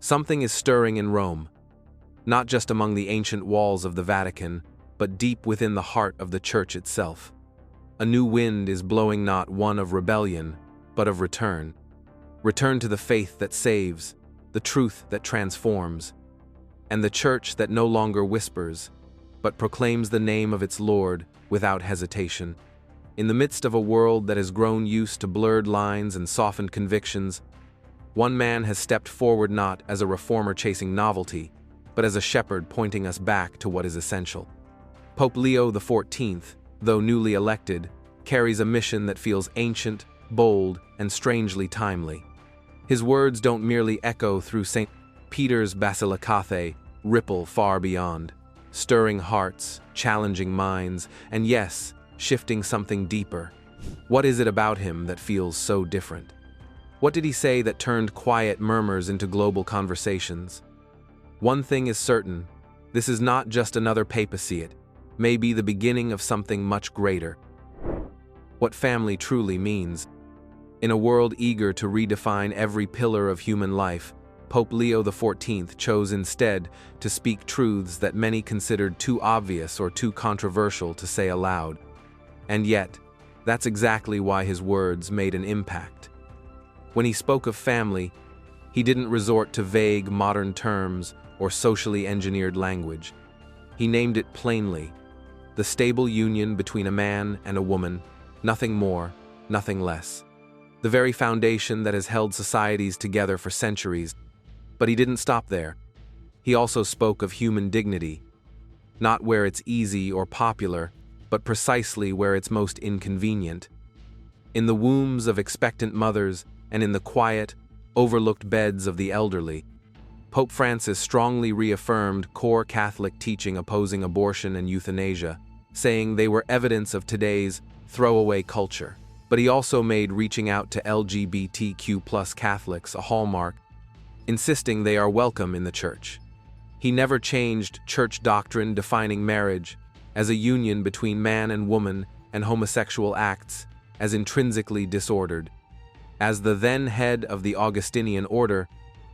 Something is stirring in Rome, not just among the ancient walls of the Vatican, but deep within the heart of the Church itself. A new wind is blowing, not one of rebellion, but of return. Return to the faith that saves, the truth that transforms, and the Church that no longer whispers, but proclaims the name of its Lord without hesitation. In the midst of a world that has grown used to blurred lines and softened convictions, one man has stepped forward, not as a reformer chasing novelty, but as a shepherd pointing us back to what is essential. Pope Leo XIV, though newly elected, carries a mission that feels ancient, bold, and strangely timely. His words don't merely echo through St. Peter's Basilicate, ripple far beyond, stirring hearts, challenging minds, and yes, shifting something deeper. What is it about him that feels so different? What did he say that turned quiet murmurs into global conversations? One thing is certain, this is not just another papacy, it may be the beginning of something much greater. What family truly means. In a world eager to redefine every pillar of human life, Pope Leo XIV chose instead to speak truths that many considered too obvious or too controversial to say aloud. And yet, that's exactly why his words made an impact. When he spoke of family, he didn't resort to vague modern terms or socially engineered language. He named it plainly: the stable union between a man and a woman, nothing more, nothing less. The very foundation that has held societies together for centuries. But he didn't stop there. He also spoke of human dignity, not where it's easy or popular, but precisely where it's most inconvenient. In the wombs of expectant mothers and in the quiet, overlooked beds of the elderly, Pope Francis strongly reaffirmed core Catholic teaching opposing abortion and euthanasia, saying they were evidence of today's throwaway culture. But he also made reaching out to LGBTQ+ Catholics a hallmark, insisting they are welcome in the Church. He never changed Church doctrine defining marriage as a union between man and woman and homosexual acts as intrinsically disordered. As the then head of the Augustinian order,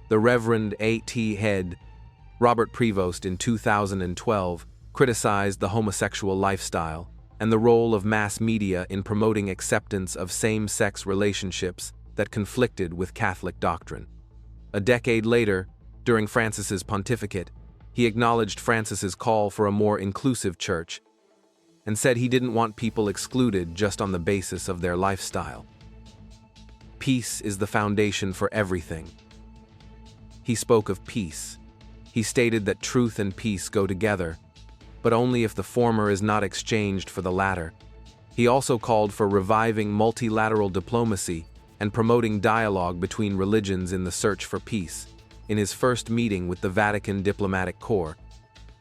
the Reverend A.T. Head, Robert Prevost in 2012 criticized the homosexual lifestyle and the role of mass media in promoting acceptance of same-sex relationships that conflicted with Catholic doctrine. A decade later, during Francis's pontificate, he acknowledged Francis's call for a more inclusive church and said he didn't want people excluded just on the basis of their lifestyle. Peace is the foundation for everything. He spoke of peace. He stated that truth and peace go together, but only if the former is not exchanged for the latter. He also called for reviving multilateral diplomacy and promoting dialogue between religions in the search for peace. In his first meeting with the Vatican Diplomatic Corps,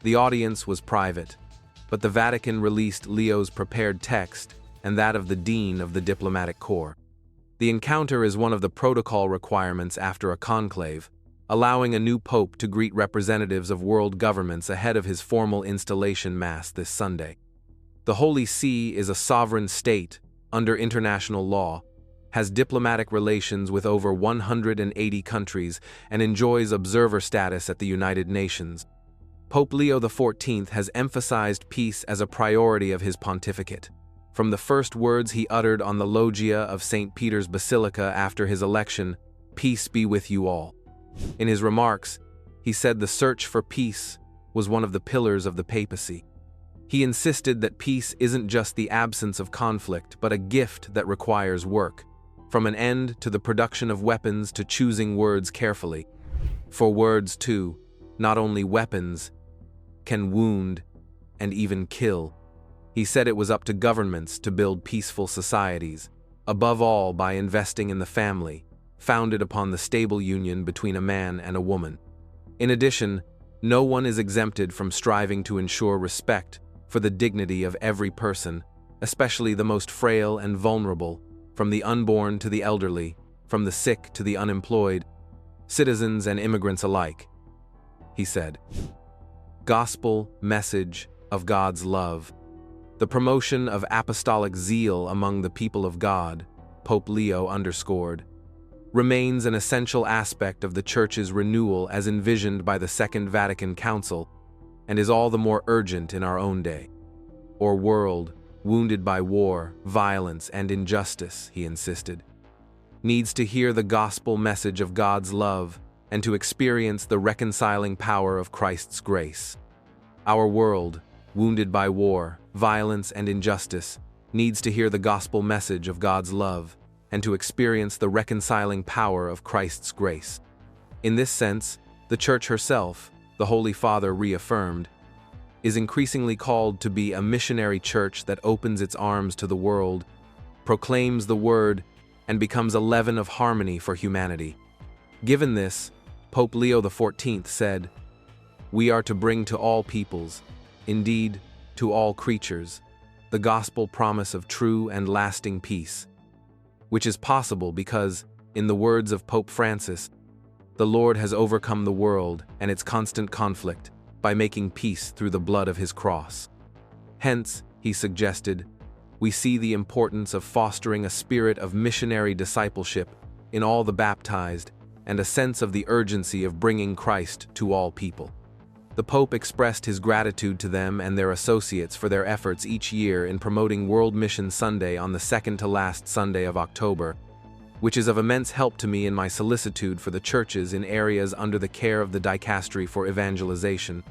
the audience was private, but the Vatican released Leo's prepared text and that of the Dean of the Diplomatic Corps. The encounter is one of the protocol requirements after a conclave, allowing a new pope to greet representatives of world governments ahead of his formal installation mass this Sunday. The Holy See is a sovereign state under international law, has diplomatic relations with over 180 countries, and enjoys observer status at the United Nations. Pope Leo XIV has emphasized peace as a priority of his pontificate. From the first words he uttered on the loggia of St. Peter's Basilica after his election, "Peace be with you all." In his remarks, he said the search for peace was one of the pillars of the papacy. He insisted that peace isn't just the absence of conflict, but a gift that requires work, from an end to the production of weapons to choosing words carefully. For words, too, not only weapons, can wound and even kill. He said it was up to governments to build peaceful societies, above all by investing in the family, founded upon the stable union between a man and a woman. In addition, no one is exempted from striving to ensure respect for the dignity of every person, especially the most frail and vulnerable, from the unborn to the elderly, from the sick to the unemployed, citizens and immigrants alike. He said, "Gospel message of God's love, the promotion of apostolic zeal among the people of God," Pope Leo underscored. remains an essential aspect of the Church's renewal as envisioned by the Second Vatican Council, and is all the more urgent in our own day. Our world, wounded by war, violence, and injustice, he insisted, needs to hear the gospel message of God's love and to experience the reconciling power of Christ's grace. Our world, wounded by war, violence, and injustice, needs to hear the gospel message of God's love and to experience the reconciling power of Christ's grace. In this sense, the Church herself, the Holy Father reaffirmed, is increasingly called to be a missionary church that opens its arms to the world, proclaims the word, and becomes a leaven of harmony for humanity. Given this, Pope Leo XIV said, "We are to bring to all peoples, indeed, to all creatures, the gospel promise of true and lasting peace, which is possible because, in the words of Pope Francis, the Lord has overcome the world and its constant conflict by making peace through the blood of his cross." Hence, he suggested, we see the importance of fostering a spirit of missionary discipleship in all the baptized and a sense of the urgency of bringing Christ to all people. The Pope expressed his gratitude to them and their associates for their efforts each year in promoting World Mission Sunday on the second to last Sunday of October, which is of immense help to me in my solicitude for the churches in areas under the care of the Dicastery for Evangelization.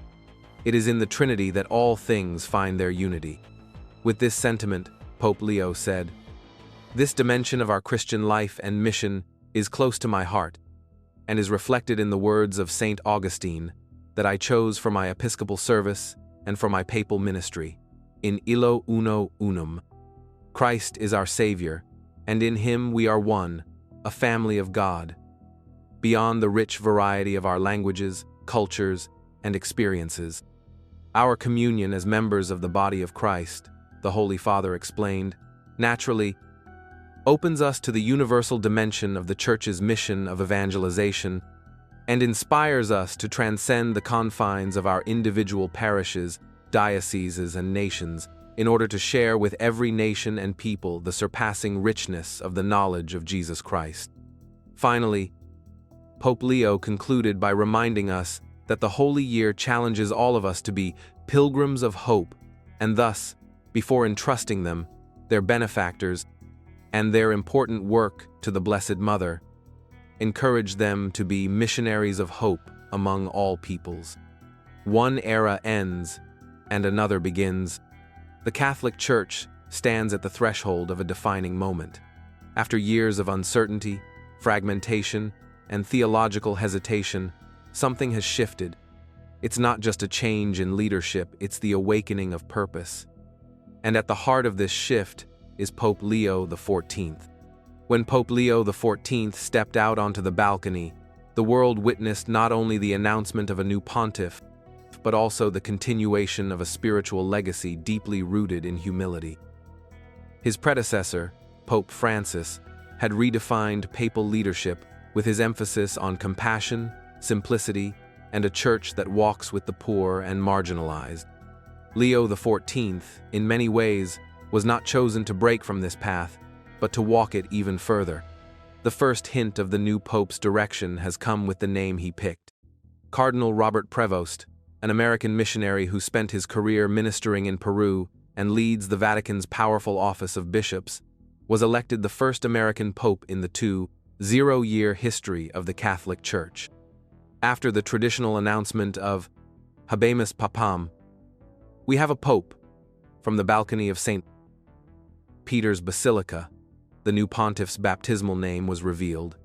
It is in the Trinity that all things find their unity. With this sentiment, Pope Leo said, "This dimension of our Christian life and mission is close to my heart, and is reflected in the words of St. Augustine, that I chose for my episcopal service and for my papal ministry, in illo uno unum. Christ is our Savior, and in him we are one, a family of God. Beyond the rich variety of our languages, cultures, and experiences, our communion as members of the body of Christ," the Holy Father explained, "naturally opens us to the universal dimension of the Church's mission of evangelization and inspires us to transcend the confines of our individual parishes, dioceses, and nations in order to share with every nation and people the surpassing richness of the knowledge of Jesus Christ." Finally, Pope Leo concluded by reminding us that the Holy Year challenges all of us to be pilgrims of hope, and thus, before entrusting them, their benefactors, and their important work to the Blessed Mother, encourage them to be missionaries of hope among all peoples. One era ends, and another begins. The Catholic Church stands at the threshold of a defining moment. After years of uncertainty, fragmentation, and theological hesitation, something has shifted. It's not just a change in leadership, it's the awakening of purpose. And at the heart of this shift is Pope Leo XIV. When Pope Leo XIV stepped out onto the balcony, the world witnessed not only the announcement of a new pontiff, but also the continuation of a spiritual legacy deeply rooted in humility. His predecessor, Pope Francis, had redefined papal leadership with his emphasis on compassion, simplicity, and a church that walks with the poor and marginalized. Leo XIV, in many ways, was not chosen to break from this path, but to walk it even further. The first hint of the new pope's direction has come with the name he picked. Cardinal Robert Prevost, an American missionary who spent his career ministering in Peru and leads the Vatican's powerful office of bishops, was elected the first American pope in the 200-year history of the Catholic Church. After the traditional announcement of Habemus Papam, "We have a pope," from the balcony of St. Peter's Basilica, the new pontiff's baptismal name was revealed,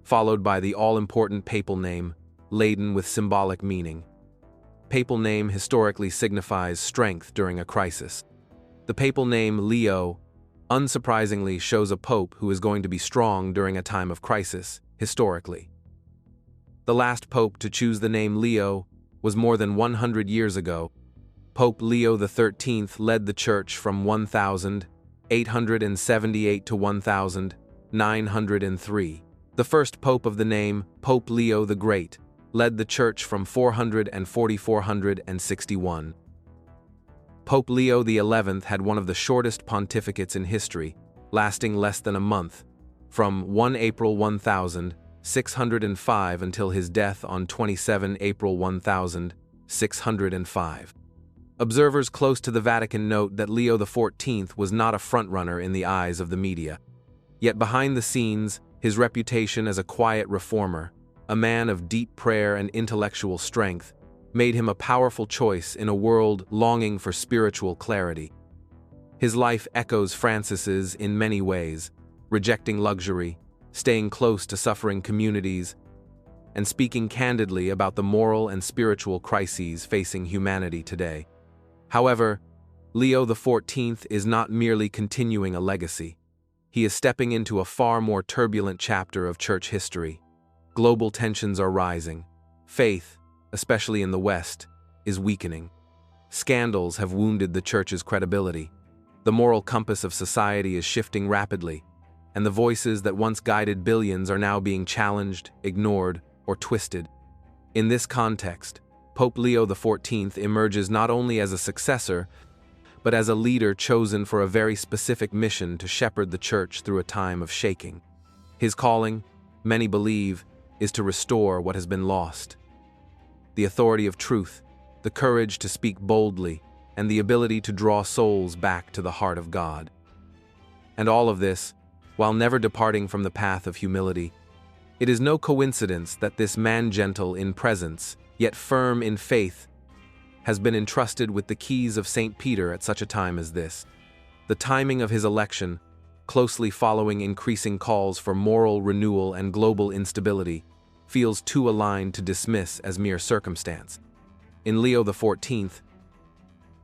followed by the all-important papal name, laden with symbolic meaning. Papal name historically signifies strength during a crisis. The papal name Leo, unsurprisingly, shows a pope who is going to be strong during a time of crisis, historically. The last pope to choose the name Leo was more than 100 years ago. Pope Leo XIII led the Church from 1878 to 1903. The first pope of the name, Pope Leo the Great, led the Church from 400 and 461. Pope Leo XI had one of the shortest pontificates in history, lasting less than a month, from 1 April 1605 until his death on 27 April 1605. Observers close to the Vatican note that Leo XIV was not a frontrunner in the eyes of the media. Yet behind the scenes, his reputation as a quiet reformer, a man of deep prayer and intellectual strength, made him a powerful choice in a world longing for spiritual clarity. His life echoes Francis's in many ways, rejecting luxury, staying close to suffering communities, and speaking candidly about the moral and spiritual crises facing humanity today. However, Leo XIV is not merely continuing a legacy. He is stepping into a far more turbulent chapter of church history. Global tensions are rising. Faith, especially in the West, is weakening. Scandals have wounded the church's credibility. The moral compass of society is shifting rapidly, and the voices that once guided billions are now being challenged, ignored, or twisted. In this context, Pope Leo XIV emerges not only as a successor, but as a leader chosen for a very specific mission to shepherd the Church through a time of shaking. His calling, many believe, is to restore what has been lost. The authority of truth, the courage to speak boldly, and the ability to draw souls back to the heart of God. And all of this, while never departing from the path of humility. It is no coincidence that this man, gentle in presence, yet firm in faith, has been entrusted with the keys of St. Peter at such a time as this. The timing of his election, closely following increasing calls for moral renewal and global instability, feels too aligned to dismiss as mere circumstance. In Leo XIV,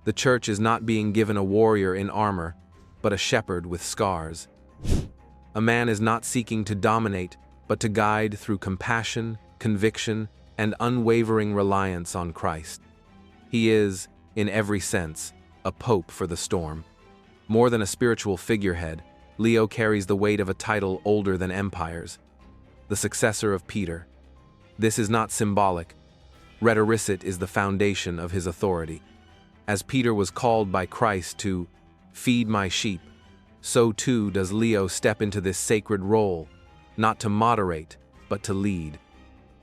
the Church is not being given a warrior in armor, but a shepherd with scars. A man is not seeking to dominate, but to guide through compassion, conviction, and unwavering reliance on Christ. He is, in every sense, a pope for the storm. More than a spiritual figurehead, Leo carries the weight of a title older than empires, the successor of Peter. This is not symbolic. Rhetoricity is the foundation of his authority. As Peter was called by Christ to feed my sheep, so too does Leo step into this sacred role, not to moderate, but to lead.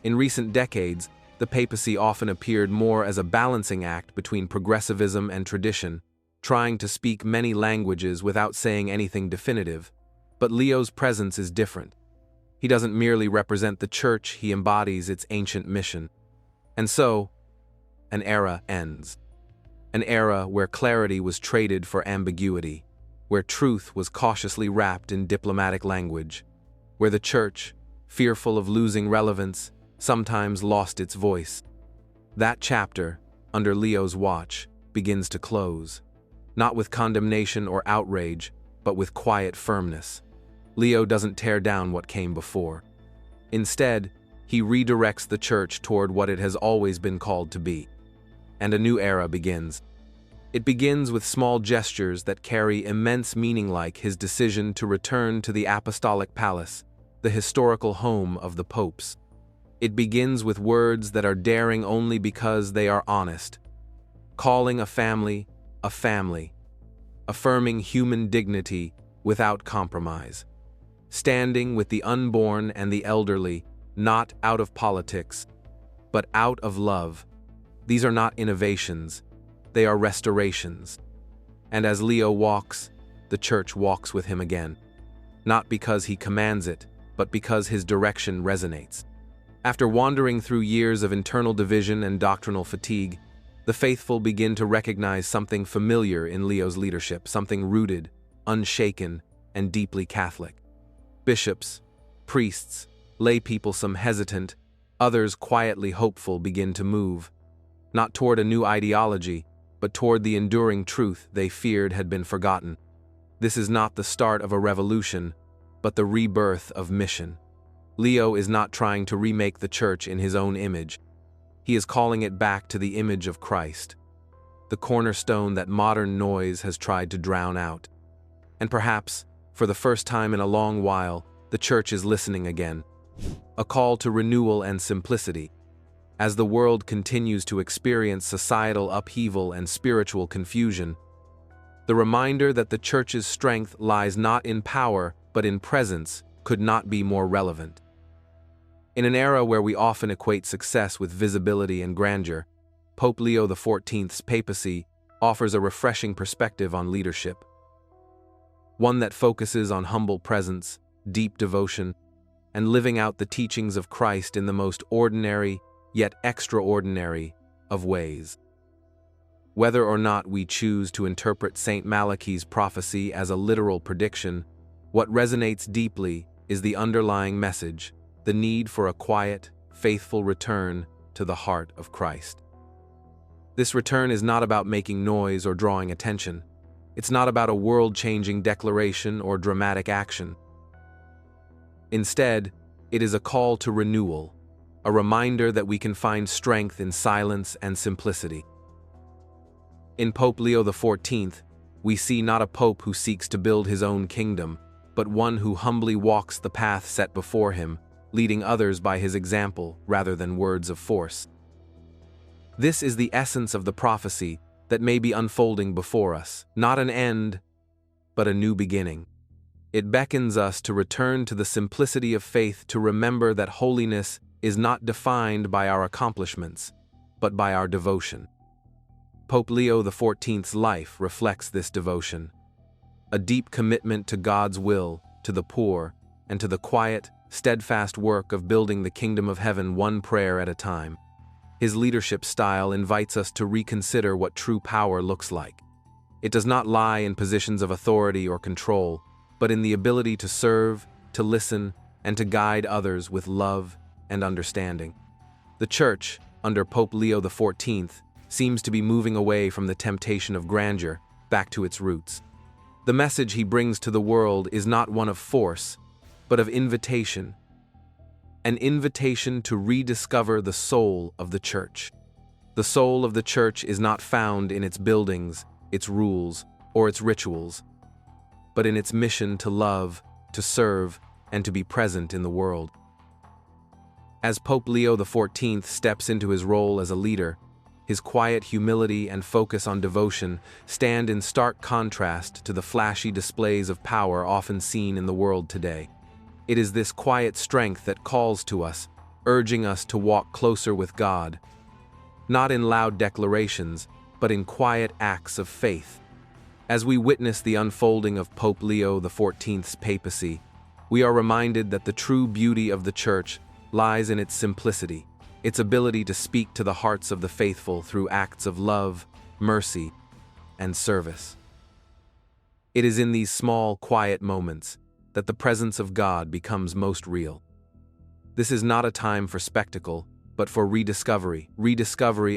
In recent decades, the papacy often appeared more as a balancing act between progressivism and tradition, trying to speak many languages without saying anything definitive. But Leo's presence is different. He doesn't merely represent the Church, he embodies its ancient mission. And so, an era ends. An era where clarity was traded for ambiguity, where truth was cautiously wrapped in diplomatic language, where the Church, fearful of losing relevance, sometimes lost its voice. That chapter, under Leo's watch, begins to close, not with condemnation or outrage, but with quiet firmness. Leo doesn't tear down what came before. Instead, he redirects the Church toward what it has always been called to be. And a new era begins. It begins with small gestures that carry immense meaning, like his decision to return to the Apostolic Palace, the historical home of the popes. It begins with words that are daring only because they are honest, calling a family, affirming human dignity without compromise, standing with the unborn and the elderly, not out of politics, but out of love. These are not innovations, they are restorations. And as Leo walks, the Church walks with him again, not because he commands it, but because his direction resonates. After wandering through years of internal division and doctrinal fatigue, the faithful begin to recognize something familiar in Leo's leadership, something rooted, unshaken, and deeply Catholic. Bishops, priests, lay people, some hesitant, others quietly hopeful, begin to move, not toward a new ideology, but toward the enduring truth they feared had been forgotten. This is not the start of a revolution, but the rebirth of mission. Leo is not trying to remake the Church in his own image. He is calling it back to the image of Christ, the cornerstone that modern noise has tried to drown out. And perhaps, for the first time in a long while, the Church is listening again. A call to renewal and simplicity. As the world continues to experience societal upheaval and spiritual confusion, the reminder that the Church's strength lies not in power, but in presence, could not be more relevant. In an era where we often equate success with visibility and grandeur, Pope Leo XIV's papacy offers a refreshing perspective on leadership. One that focuses on humble presence, deep devotion, and living out the teachings of Christ in the most ordinary, yet extraordinary, of ways. Whether or not we choose to interpret St. Malachi's prophecy as a literal prediction, what resonates deeply is the underlying message, the need for a quiet, faithful return to the heart of Christ. This return is not about making noise or drawing attention. It's not about a world-changing declaration or dramatic action. Instead, it is a call to renewal, a reminder that we can find strength in silence and simplicity. In Pope Leo XIV, we see not a pope who seeks to build his own kingdom, but one who humbly walks the path set before him, leading others by his example rather than words of force. This is the essence of the prophecy that may be unfolding before us, not an end, but a new beginning. It beckons us to return to the simplicity of faith, to remember that holiness is not defined by our accomplishments, but by our devotion. Pope Leo XIV's life reflects this devotion, a deep commitment to God's will, to the poor, and to the quiet, steadfast work of building the kingdom of heaven one prayer at a time. His leadership style invites us to reconsider what true power looks like. It does not lie in positions of authority or control, but in the ability to serve, to listen, and to guide others with love and understanding. The Church, under Pope Leo XIV, seems to be moving away from the temptation of grandeur back to its roots. The message he brings to the world is not one of force, but of invitation. An invitation to rediscover the soul of the Church. The soul of the Church is not found in its buildings, its rules, or its rituals, but in its mission to love, to serve, and to be present in the world. As Pope Leo XIV steps into his role as a leader, his quiet humility and focus on devotion stand in stark contrast to the flashy displays of power often seen in the world today. It is this quiet strength that calls to us, urging us to walk closer with God, not in loud declarations, but in quiet acts of faith. As we witness the unfolding of Pope Leo XIV's papacy, we are reminded that the true beauty of the Church lies in its simplicity, its ability to speak to the hearts of the faithful through acts of love, mercy, and service. It is in these small, quiet moments that the presence of God becomes most real. This is not a time for spectacle, but for rediscovery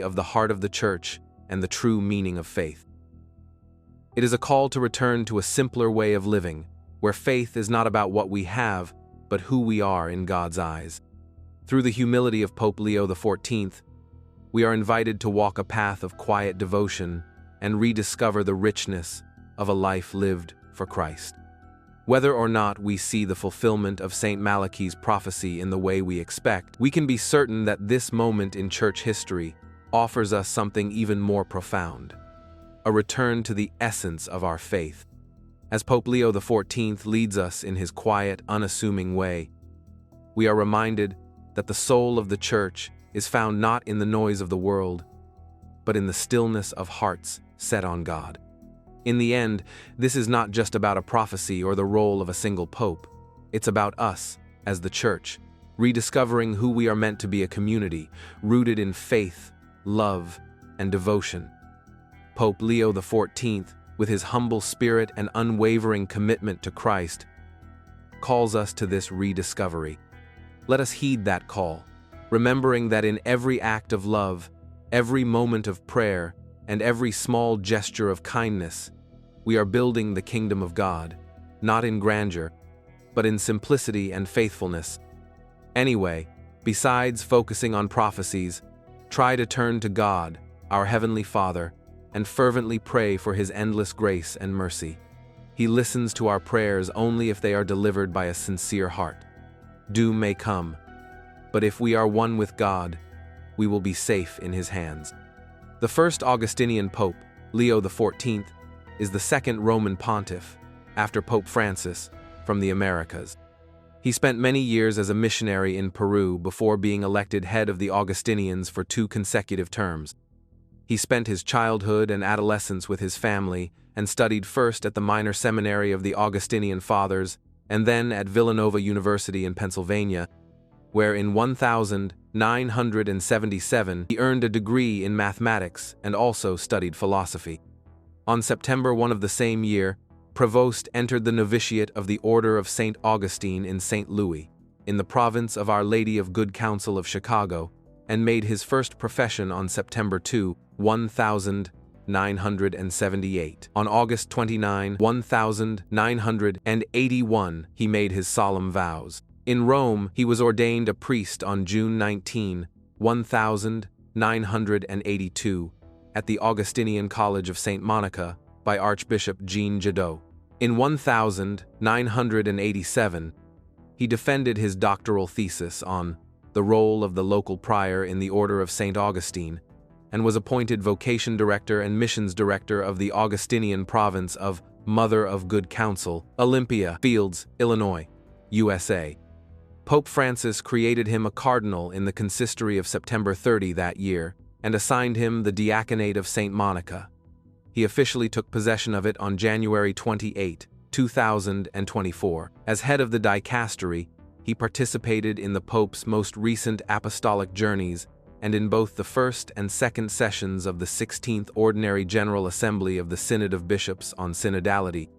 of the heart of the Church and the true meaning of faith. It is a call to return to a simpler way of living, where faith is not about what we have, but who we are in God's eyes. Through the humility of Pope Leo XIV, we are invited to walk a path of quiet devotion and rediscover the richness of a life lived for Christ. Whether or not we see the fulfillment of St. Malachi's prophecy in the way we expect, we can be certain that this moment in Church history offers us something even more profound, a return to the essence of our faith. As Pope Leo XIV leads us in his quiet, unassuming way, we are reminded that the soul of the Church is found not in the noise of the world, but in the stillness of hearts set on God. In the end, this is not just about a prophecy or the role of a single pope. It's about us, as the Church, rediscovering who we are meant to be, a community rooted in faith, love, and devotion. Pope Leo XIV, with his humble spirit and unwavering commitment to Christ, calls us to this rediscovery. Let us heed that call, remembering that in every act of love, every moment of prayer, and every small gesture of kindness, we are building the kingdom of God, not in grandeur, but in simplicity and faithfulness. Anyway, besides focusing on prophecies, try to turn to God, our Heavenly Father, and fervently pray for His endless grace and mercy. He listens to our prayers only if they are delivered by a sincere heart. Doom may come, but if we are one with God, we will be safe in His hands. The first Augustinian Pope, Leo XIV, is the second Roman pontiff, after Pope Francis, from the Americas. He spent many years as a missionary in Peru before being elected head of the Augustinians for 2 consecutive terms. He spent his childhood and adolescence with his family and studied first at the minor seminary of the Augustinian Fathers and then at Villanova University in Pennsylvania, where in 1977 he earned a degree in mathematics and also studied philosophy. On September 1 of the same year, Prevost entered the novitiate of the Order of St. Augustine in St. Louis, in the province of Our Lady of Good Counsel of Chicago, and made his first profession on September 2, 1978. On August 29, 1981, he made his solemn vows. In Rome, he was ordained a priest on June 19, 1982, at the Augustinian College of St. Monica by Archbishop Jean Jadot. In 1987, he defended his doctoral thesis on the role of the local prior in the Order of St. Augustine, and was appointed vocation director and missions director of the Augustinian province of Mother of Good Counsel, Olympia Fields, Illinois, USA. Pope Francis created him a cardinal in the consistory of September 30 that year and assigned him the diaconate of St. Monica. He officially took possession of it on January 28, 2024. As head of the dicastery, he participated in the Pope's most recent apostolic journeys and in both the first and second sessions of the 16th Ordinary General Assembly of the Synod of Bishops on Synodality,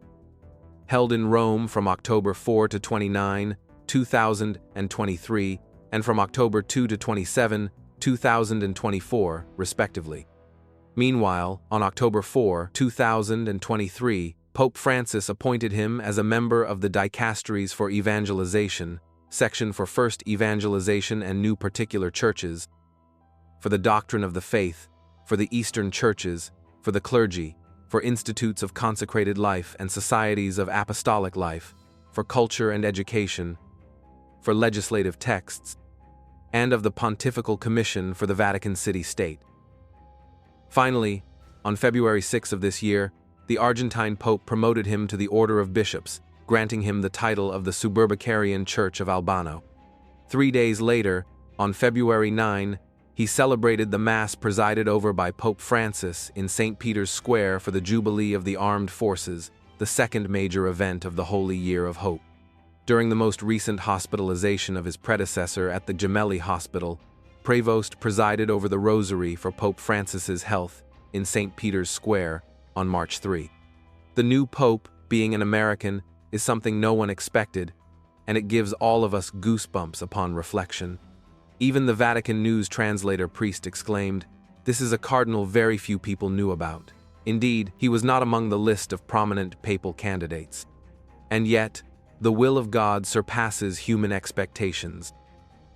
held in Rome from October 4 to 29, 2023, and from October 2 to 27, 2024, respectively. Meanwhile, on October 4, 2023, Pope Francis appointed him as a member of the Dicasteries for Evangelization, section for First Evangelization and New Particular Churches, for the Doctrine of the Faith, for the Eastern Churches, for the Clergy, for Institutes of Consecrated Life and Societies of Apostolic Life, for Culture and Education, for Legislative Texts, and of the Pontifical Commission for the Vatican City State. Finally, on February 6 of this year, the Argentine Pope promoted him to the Order of Bishops, granting him the title of the Suburbicarian Church of Albano. 3 days later, on February 9, he celebrated the Mass presided over by Pope Francis in St. Peter's Square for the Jubilee of the Armed Forces, the second major event of the Holy Year of Hope. During the most recent hospitalization of his predecessor at the Gemelli Hospital, Prevost presided over the Rosary for Pope Francis's health in St. Peter's Square on March 3. The new Pope, being an American, is something no one expected, and it gives all of us goosebumps upon reflection. Even the Vatican News translator priest exclaimed, "This is a cardinal very few people knew about." Indeed, he was not among the list of prominent papal candidates. And yet, the will of God surpasses human expectations.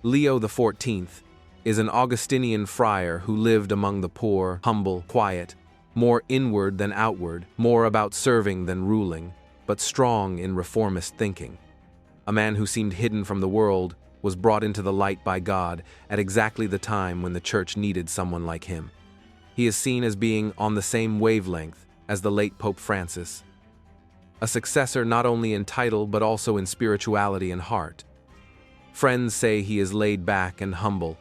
Leo XIV is an Augustinian friar who lived among the poor, humble, quiet, more inward than outward, more about serving than ruling, but strong in reformist thinking. A man who seemed hidden from the world was brought into the light by God at exactly the time when the Church needed someone like him. He is seen as being on the same wavelength as the late Pope Francis, a successor not only in title but also in spirituality and heart. Friends say he is laid back and humble,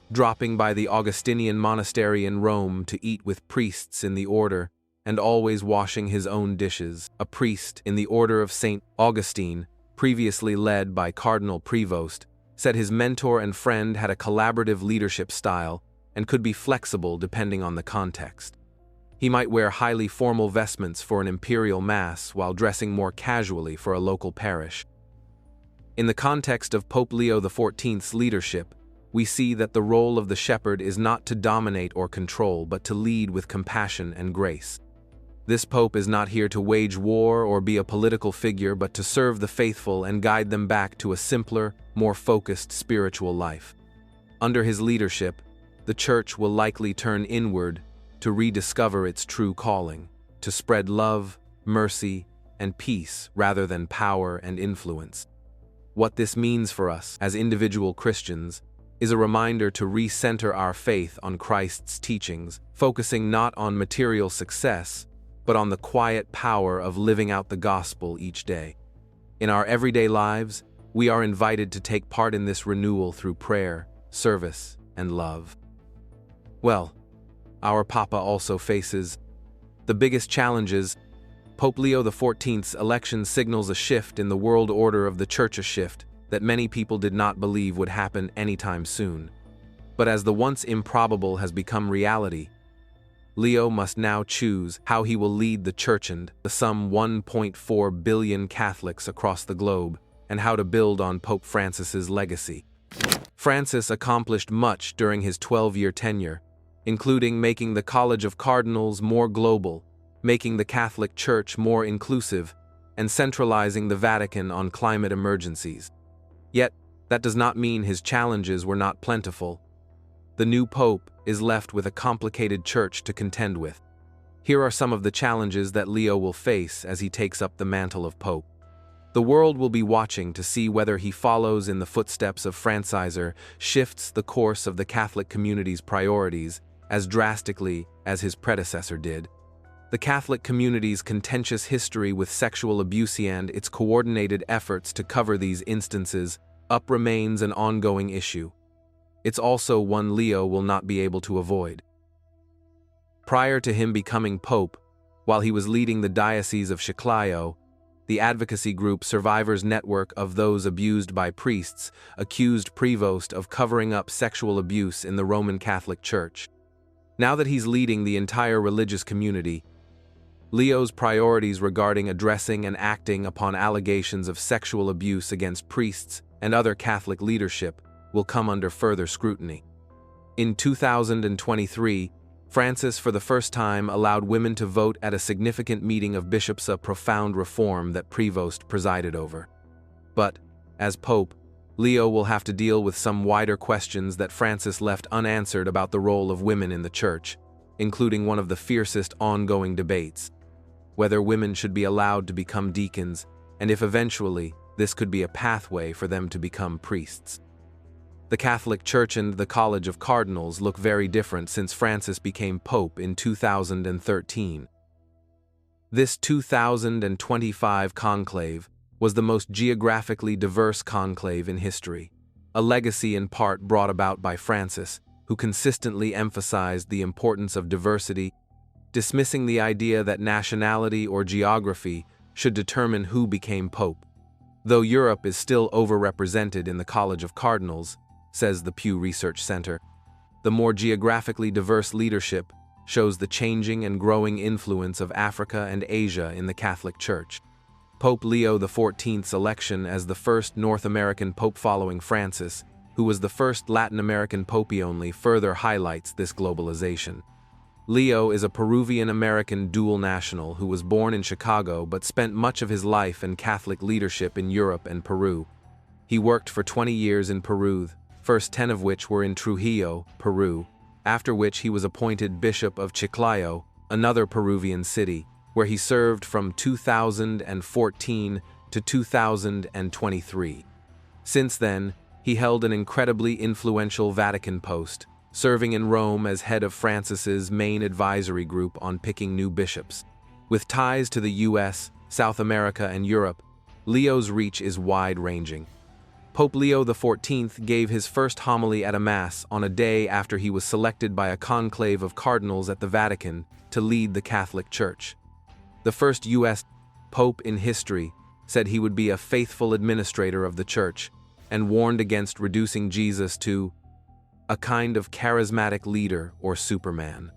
dropping by the Augustinian monastery in Rome to eat with priests in the order, and always washing his own dishes. A priest in the Order of St. Augustine, previously led by Cardinal Prevost, said his mentor and friend had a collaborative leadership style and could be flexible depending on the context. He might wear highly formal vestments for an imperial mass while dressing more casually for a local parish. In the context of Pope Leo XIV's leadership, we see that the role of the shepherd is not to dominate or control, but to lead with compassion and grace. This pope is not here to wage war or be a political figure, but to serve the faithful and guide them back to a simpler, more focused spiritual life. Under his leadership, the Church will likely turn inward to rediscover its true calling, to spread love, mercy, and peace rather than power and influence. What this means for us as individual Christians is a reminder to recenter our faith on Christ's teachings, focusing not on material success, but on the quiet power of living out the gospel each day. In our everyday lives, we are invited to take part in this renewal through prayer, service, and love. Well, our Papa also faces the biggest challenges. Pope Leo XIV's election signals a shift in the world order of the Church, a shift that many people did not believe would happen anytime soon. But as the once improbable has become reality, Leo must now choose how he will lead the Church and the some 1.4 billion Catholics across the globe, and how to build on Pope Francis's legacy. Francis accomplished much during his 12-year tenure, including making the College of Cardinals more global, making the Catholic Church more inclusive, and centralizing the Vatican on climate emergencies. Yet, that does not mean his challenges were not plentiful. The new Pope is left with a complicated church to contend with. Here are some of the challenges that Leo will face as he takes up the mantle of Pope. The world will be watching to see whether he follows in the footsteps of Francis or shifts the course of the Catholic community's priorities as drastically as his predecessor did. The Catholic community's contentious history with sexual abuse and its coordinated efforts to cover these instances up remains an ongoing issue. It's also one Leo will not be able to avoid. Prior to him becoming Pope, while he was leading the Diocese of Chiclayo, the advocacy group Survivors Network of Those Abused by Priests accused Prevost of covering up sexual abuse in the Roman Catholic Church. Now that he's leading the entire religious community, Leo's priorities regarding addressing and acting upon allegations of sexual abuse against priests and other Catholic leadership will come under further scrutiny. In 2023, Francis for the first time allowed women to vote at a significant meeting of bishops, a profound reform that Prevost presided over. But, as Pope, Leo will have to deal with some wider questions that Francis left unanswered about the role of women in the Church, including one of the fiercest ongoing debates: whether women should be allowed to become deacons, and if eventually this could be a pathway for them to become priests. The Catholic Church and the College of Cardinals look very different since Francis became Pope in 2013. This 2025 conclave was the most geographically diverse conclave in history, a legacy in part brought about by Francis, who consistently emphasized the importance of diversity, dismissing the idea that nationality or geography should determine who became Pope. Though Europe is still overrepresented in the College of Cardinals, says the Pew Research Center, the more geographically diverse leadership shows the changing and growing influence of Africa and Asia in the Catholic Church. Pope Leo XIV's election as the first North American pope following Francis, who was the first Latin American pope, only further highlights this globalization. Leo is a Peruvian-American dual national who was born in Chicago but spent much of his life in Catholic leadership in Europe and Peru. He worked for 20 years in Peru, first 10 of which were in Trujillo, Peru, after which he was appointed Bishop of Chiclayo, another Peruvian city, where he served from 2014 to 2023. Since then, he held an incredibly influential Vatican post, serving in Rome as head of Francis's main advisory group on picking new bishops. With ties to the US, South America, and Europe, Leo's reach is wide-ranging. Pope Leo XIV gave his first homily at a Mass on a day after he was selected by a conclave of cardinals at the Vatican to lead the Catholic Church. The first U.S. Pope in history said he would be a faithful administrator of the Church and warned against reducing Jesus to a kind of charismatic leader or Superman.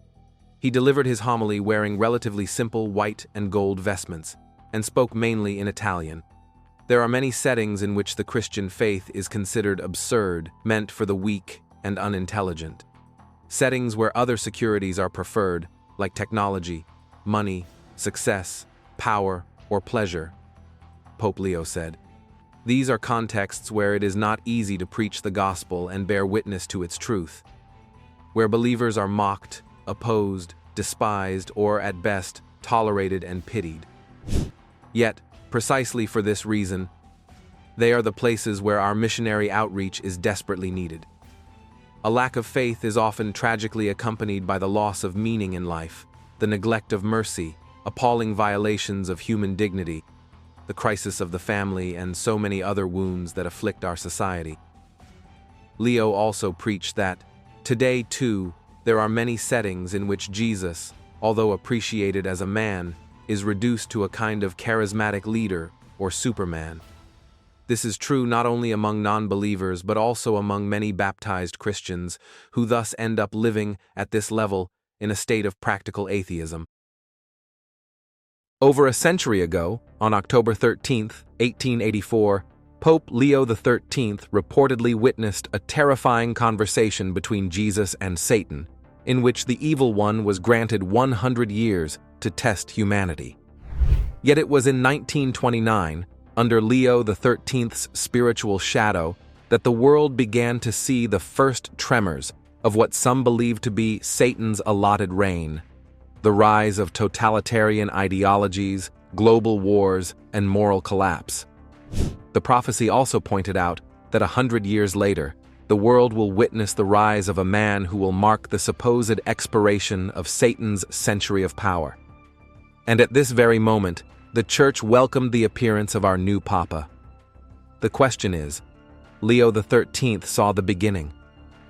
He delivered his homily wearing relatively simple white and gold vestments and spoke mainly in Italian. There are many settings in which the Christian faith is considered absurd, meant for the weak and unintelligent. Settings where other securities are preferred, like technology, money, success, power, or pleasure, Pope Leo said. These are contexts where it is not easy to preach the gospel and bear witness to its truth, where believers are mocked, opposed, despised, or at best, tolerated and pitied. Yet, precisely for this reason, they are the places where our missionary outreach is desperately needed. A lack of faith is often tragically accompanied by the loss of meaning in life, the neglect of mercy, appalling violations of human dignity. the crisis of the family, and so many other wounds that afflict our society. Leo also preached that, today too, there are many settings in which Jesus, although appreciated as a man, is reduced to a kind of charismatic leader or Superman. This is true not only among non-believers but also among many baptized Christians who thus end up living at this level in a state of practical atheism. Over a century ago, on October 13, 1884, Pope Leo XIII reportedly witnessed a terrifying conversation between Jesus and Satan, in which the evil one was granted 100 years to test humanity. Yet it was in 1929, under Leo XIII's spiritual shadow, that the world began to see the first tremors of what some believe to be Satan's allotted reign: the rise of totalitarian ideologies, global wars, and moral collapse. The prophecy also pointed out that 100 years later, the world will witness the rise of a man who will mark the supposed expiration of Satan's century of power. And at this very moment, the Church welcomed the appearance of our new Papa. The question is, Leo XIII saw the beginning.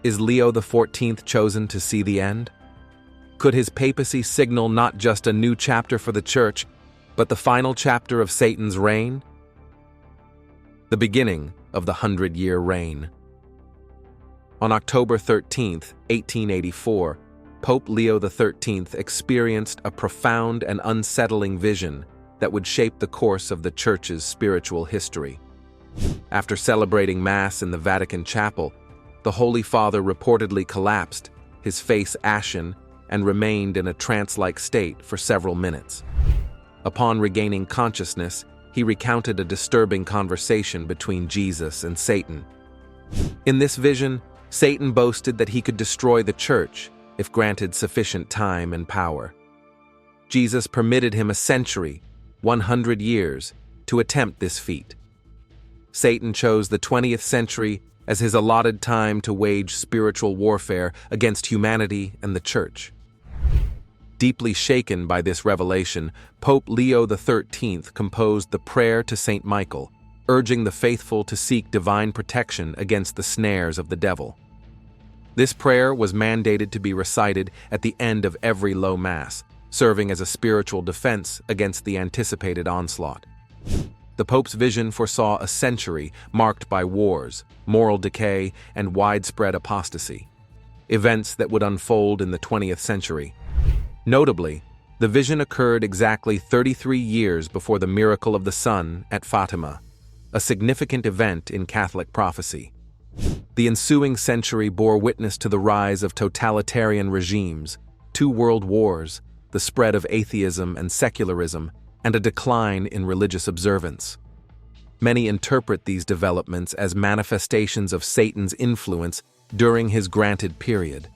Is Leo XIV chosen to see the end? Could his papacy signal not just a new chapter for the Church, but the final chapter of Satan's reign? The beginning of the 100-year reign. On October 13, 1884, Pope Leo XIII experienced a profound and unsettling vision that would shape the course of the Church's spiritual history. After celebrating Mass in the Vatican Chapel, the Holy Father reportedly collapsed, his face ashen, and remained in a trance-like state for several minutes. Upon regaining consciousness, he recounted a disturbing conversation between Jesus and Satan. In this vision, Satan boasted that he could destroy the Church if granted sufficient time and power. Jesus permitted him a century, 100 years, to attempt this feat. Satan chose the 20th century as his allotted time to wage spiritual warfare against humanity and the Church. Deeply shaken by this revelation, Pope Leo XIII composed the prayer to Saint Michael, urging the faithful to seek divine protection against the snares of the devil. This prayer was mandated to be recited at the end of every low Mass, serving as a spiritual defense against the anticipated onslaught. The Pope's vision foresaw a century marked by wars, moral decay, and widespread apostasy, events that would unfold in the 20th century. Notably, the vision occurred exactly 33 years before the miracle of the sun at Fatima, a significant event in Catholic prophecy. The ensuing century bore witness to the rise of totalitarian regimes, 2 world wars, the spread of atheism and secularism, and a decline in religious observance. Many interpret these developments as manifestations of Satan's influence during his granted period.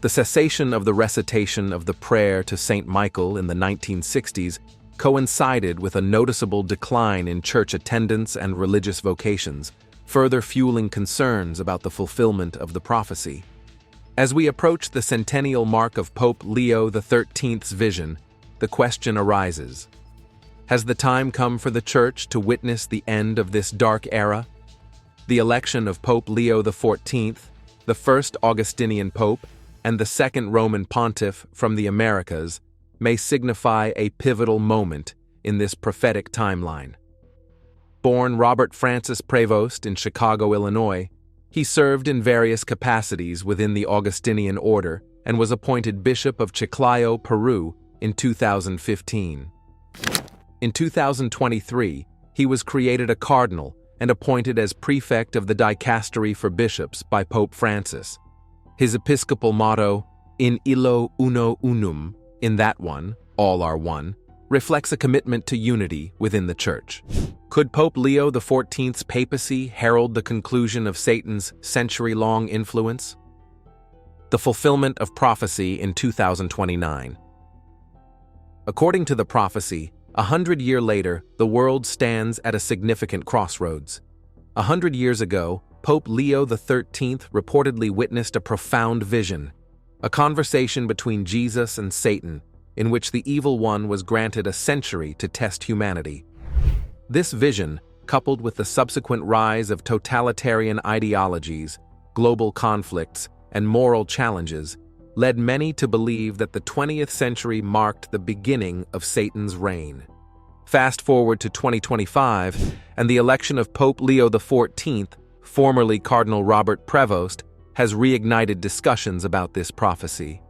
The cessation of the recitation of the prayer to Saint Michael in the 1960s coincided with a noticeable decline in church attendance and religious vocations, further fueling concerns about the fulfillment of the prophecy. As we approach the centennial mark of Pope Leo XIII's vision, the question arises: has the time come for the Church to witness the end of this dark era? The election of Pope Leo XIV, the first Augustinian pope, and the second Roman pontiff from the Americas, may signify a pivotal moment in this prophetic timeline. Born Robert Francis Prevost in Chicago, Illinois, he served in various capacities within the Augustinian order and was appointed Bishop of Chiclayo, Peru, in 2015. In 2023, he was created a cardinal and appointed as prefect of the dicastery for bishops by Pope Francis. His episcopal motto, "In illo uno unum," in that one, all are one, reflects a commitment to unity within the Church. Could Pope Leo XIV's papacy herald the conclusion of Satan's century-long influence? The fulfillment of prophecy in 2029. According to the prophecy, 100 years later, the world stands at a significant crossroads. 100 years ago, Pope Leo XIII reportedly witnessed a profound vision, a conversation between Jesus and Satan, in which the evil one was granted a century to test humanity. This vision, coupled with the subsequent rise of totalitarian ideologies, global conflicts, and moral challenges, led many to believe that the 20th century marked the beginning of Satan's reign. Fast forward to 2025, and the election of Pope Leo XIV, formerly Cardinal Robert Prevost, has reignited discussions about this prophecy.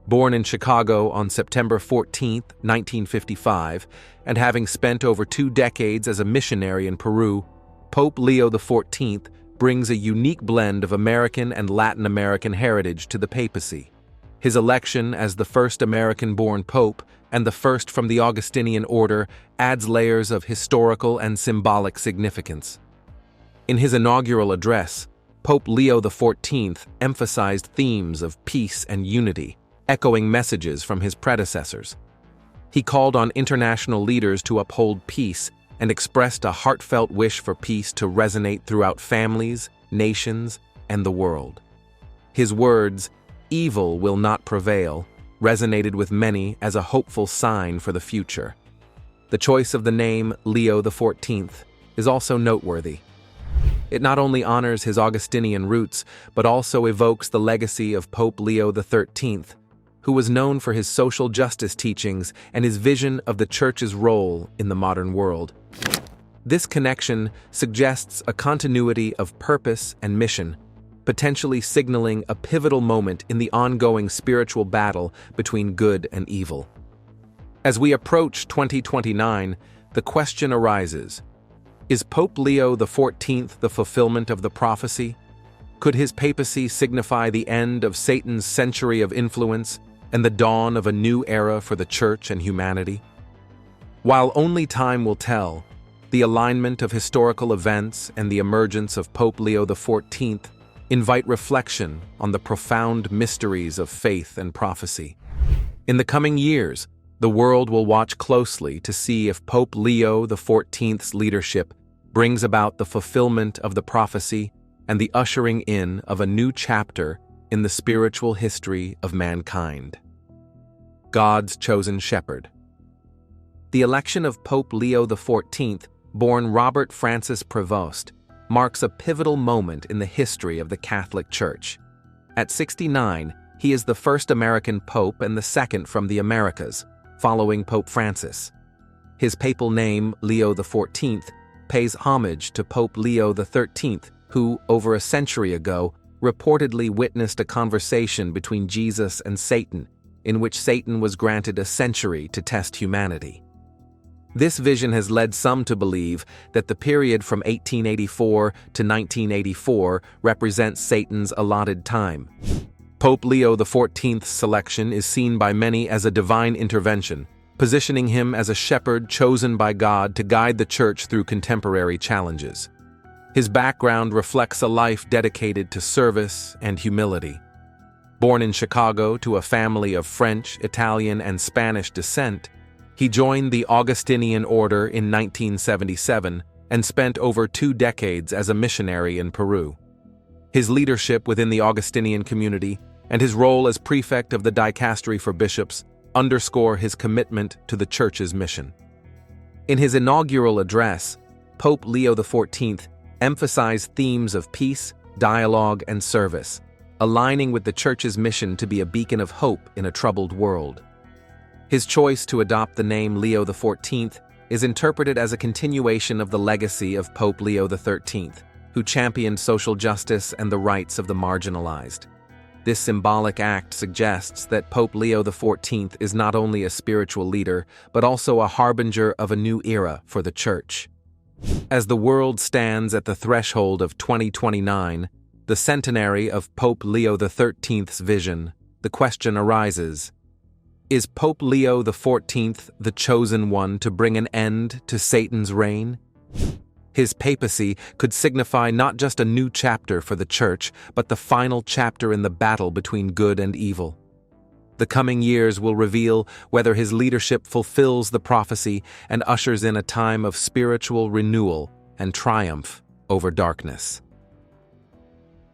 Born in Chicago on September 14, 1955, and having spent over 2 decades as a missionary in Peru, Pope Leo XIV brings a unique blend of American and Latin American heritage to the papacy. His election as the first American-born pope and the first from the Augustinian order adds layers of historical and symbolic significance. In his inaugural address, Pope Leo XIV emphasized themes of peace and unity, echoing messages from his predecessors. He called on international leaders to uphold peace and expressed a heartfelt wish for peace to resonate throughout families, nations, and the world. His words, "Evil will not prevail," resonated with many as a hopeful sign for the future. The choice of the name Leo XIV is also noteworthy. It not only honors his Augustinian roots, but also evokes the legacy of Pope Leo XIII, who was known for his social justice teachings and his vision of the Church's role in the modern world. This connection suggests a continuity of purpose and mission, potentially signaling a pivotal moment in the ongoing spiritual battle between good and evil. As we approach 2029, the question arises: is Pope Leo XIV the fulfillment of the prophecy? Could his papacy signify the end of Satan's century of influence and the dawn of a new era for the Church and humanity? While only time will tell, the alignment of historical events and the emergence of Pope Leo XIV invite reflection on the profound mysteries of faith and prophecy. In the coming years, the world will watch closely to see if Pope Leo XIV's leadership brings about the fulfillment of the prophecy and the ushering in of a new chapter in the spiritual history of mankind. God's chosen shepherd. The election of Pope Leo XIV, born Robert Francis Prevost, marks a pivotal moment in the history of the Catholic Church. At 69, he is the first American pope and the second from the Americas, following Pope Francis. His papal name, Leo XIV, pays homage to Pope Leo XIII, who, over a century ago, reportedly witnessed a conversation between Jesus and Satan, in which Satan was granted a century to test humanity. This vision has led some to believe that the period from 1884 to 1984 represents Satan's allotted time. Pope Leo XIV's selection is seen by many as a divine intervention, positioning him as a shepherd chosen by God to guide the Church through contemporary challenges. His background reflects a life dedicated to service and humility. Born in Chicago to a family of French, Italian, and Spanish descent, he joined the Augustinian order in 1977 and spent over 2 decades as a missionary in Peru. His leadership within the Augustinian community and his role as prefect of the dicastery for bishops underscore his commitment to the Church's mission. In his inaugural address, Pope Leo XIV emphasized themes of peace, dialogue, and service, aligning with the Church's mission to be a beacon of hope in a troubled world. His choice to adopt the name Leo XIV is interpreted as a continuation of the legacy of Pope Leo XIII, who championed social justice and the rights of the marginalized. This symbolic act suggests that Pope Leo XIV is not only a spiritual leader, but also a harbinger of a new era for the Church. As the world stands at the threshold of 2029, the centenary of Pope Leo XIII's vision, the question arises: is Pope Leo XIV the chosen one to bring an end to Satan's reign? His papacy could signify not just a new chapter for the Church, but the final chapter in the battle between good and evil. The coming years will reveal whether his leadership fulfills the prophecy and ushers in a time of spiritual renewal and triumph over darkness.